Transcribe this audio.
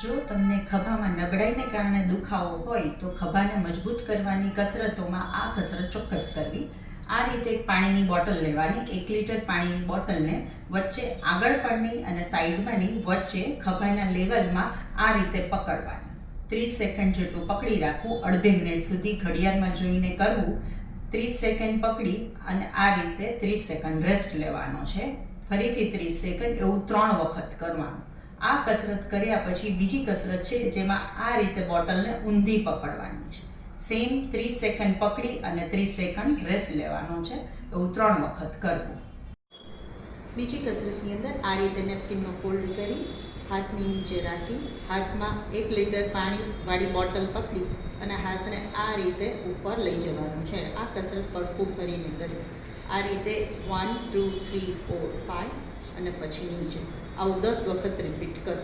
જો તમને ખભામાં નબળાઈને કારણે દુખાવો હોય તો ખભાને મજબૂત કરવાની કસરતોમાં આ કસરત ચોક્કસ કરવી. આ રીતે એક પાણીની બોટલ લેવાની. 1 લીટર પાણીની બોટલને વચ્ચે આગળ પરની અને સાઈડમાંની વચ્ચે ખભાના લેવલમાં આ રીતે પકડવાની. 30 સેકન્ડ જેટલું પકડી રાખવું. અડધી મિનિટ સુધી ઘડિયાળમાં જોઈને કરવું. 30 સેકન્ડ પકડી અને આ રીતે 30 સેકન્ડ રેસ્ટ લેવાનો છે. ફરીથી 30 સેકન્ડ, એવું 3 વખત કરવાનું. આ કસરત કર્યા પછી બીજી કસરત છે જેમાં આ રીતે બોટલને ઊંધી પકડવાની છે. સેમ 30 સેકન્ડ પકડી અને 30 સેકન્ડ રેસ્ટ લેવાનો છે. એવું 3 વખત કરવું. બીજી કસરતની અંદર આ રીતે નેપકિનનો ફોલ્ડ કરી હાથની નીચે રાખી હાથમાં 1 લીટર પાણીવાળી બોટલ પકડી અને હાથને આ રીતે ઉપર લઈ જવાનું છે. આ કસરત પડખું ફરીને કરી આ રીતે 1 2 3 4 5 અને પછી નીચે. આવું 10 વખત રિપીટ કરો.